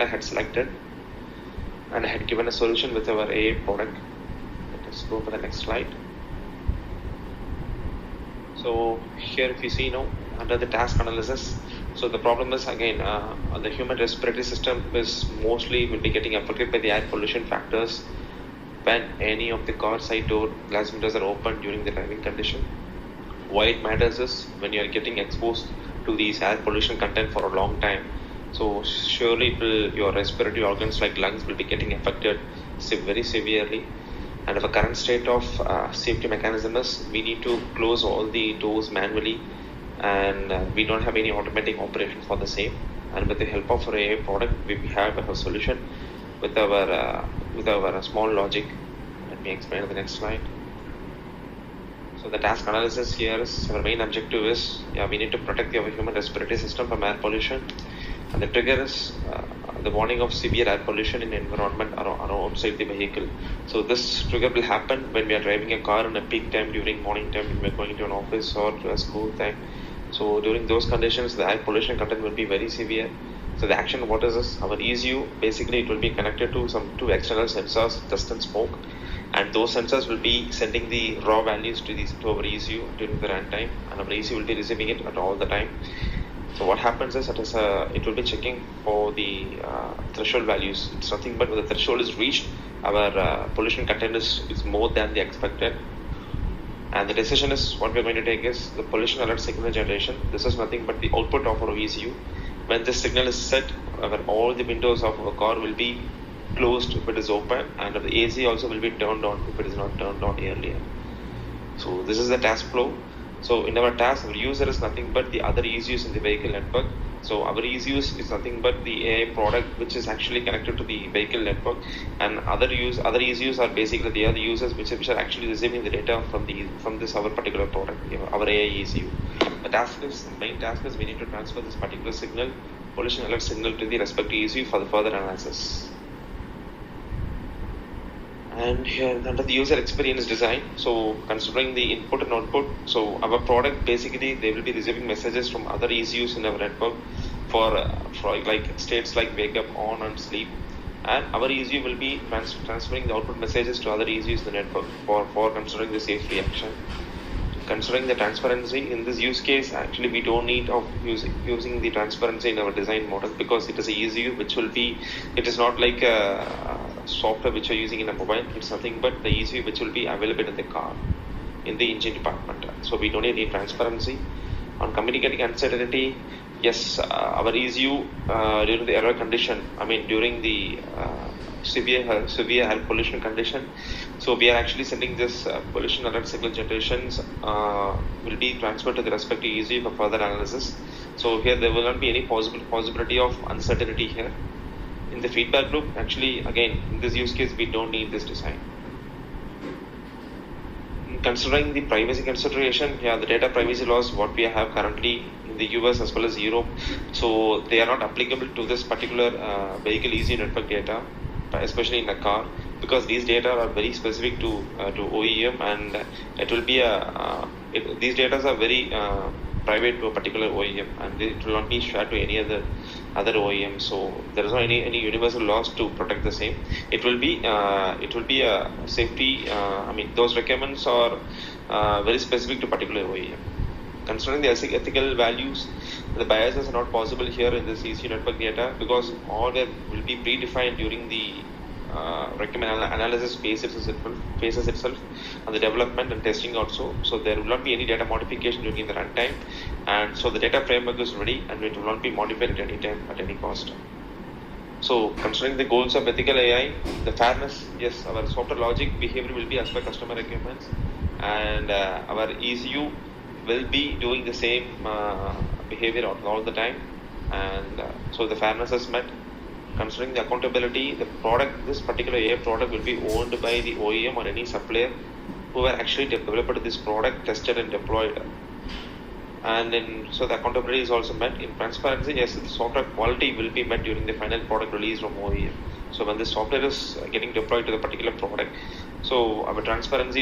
I had selected, and I had given a solution with our AI product. Let's go for the next slide. So here if you see now under the task analysis, so the problem is again the human respiratory system is mostly will be getting affected by the air pollution factors when any of the car side door glass windows are open during the driving condition. Why it matters is when you are getting exposed to these air pollution content for a long time, so surely your respiratory organs like lungs will be getting affected very severely. And our current state of safety mechanism is we need to close all the doors manually, and we don't have any automatic operation for the same. And with the help of our AI product, we have a solution with our small logic. Let me explain the next slide. So the task analysis here is our main objective is we need to protect our human respiratory system from air pollution, and the trigger is the warning of severe air pollution in the environment around outside the vehicle. So this trigger will happen when we are driving a car in a peak time during morning time when we are going to an office or to a school time. So during those conditions, the air pollution content will be very severe. So the action, what is this? Our ECU, basically it will be connected to some two external sensors, dust and smoke, and those sensors will be sending the raw values to our ECU during the runtime, and our ECU will be receiving it at all the time. So what happens is it will be checking for the threshold values. It's nothing but when the threshold is reached, our pollution content is more than the expected. And the decision is what we're going to take is the pollution alert signal generation. This is nothing but the output of our ECU. When this signal is set, all the windows of our car will be closed if it is open, and the AC also will be turned on if it is not turned on earlier. So this is the task flow. So in our task, our user is nothing but the other ECUs in the vehicle network. So our ECUs is nothing but the AI product which is actually connected to the vehicle network, and other ECUs are basically the other users which are actually receiving the data from this our particular product, our AI ECU. The main task is we need to transfer this particular signal, pollution alert signal, to the respective ECU for the further analysis. And here under the user experience design, so considering the input and output, so our product basically they will be receiving messages from other ECUs in our network for like states like wake up, on, and sleep, and our ECU will be transferring the output messages to other ECUs in the network for considering the safe reaction. Considering the transparency in this use case, actually we don't need of using the transparency in our design model, because it is a ECU which will be, it is not like a software which you're using in a mobile. It's nothing but the ECU which will be available in the car, in the engine department. So we don't need any transparency. On communicating uncertainty, yes, our ECU during the error condition, during the severe air pollution condition, so we are actually sending this pollution alert signal generations will be transferred to the respective ECU for further analysis. So here there will not be any possibility of uncertainty here. In the feedback loop, actually again in this use case we don't need this design. Considering the privacy consideration, the data privacy laws what we have currently in the US as well as Europe, so they are not applicable to this particular vehicle ECU network data, especially in a car, because these data are very specific to OEM, and it will be these data are very private to a particular OEM, and it will not be shared to any other OEM. So there is not any universal laws to protect the same. It will be a safety. Those requirements are very specific to particular OEM. Considering the ethical values, the biases are not possible here in this ECU network data, because all that will be predefined during the analysis phases itself, and the development and testing also. So there will not be any data modification during the runtime, and so the data framework is ready and it will not be modified at any time at any cost. So considering the goals of ethical AI, the fairness, yes, our software logic behavior will be as per customer requirements, and our ECU will be doing the same behavior all the time, and so the fairness is met. Considering the accountability, this particular AI product will be owned by the OEM or any supplier who have actually developed this product, tested and deployed. And then, so the accountability is also met. In transparency, yes, the software quality will be met during the final product release from OEM. So when the software is getting deployed to the particular product, so our transparency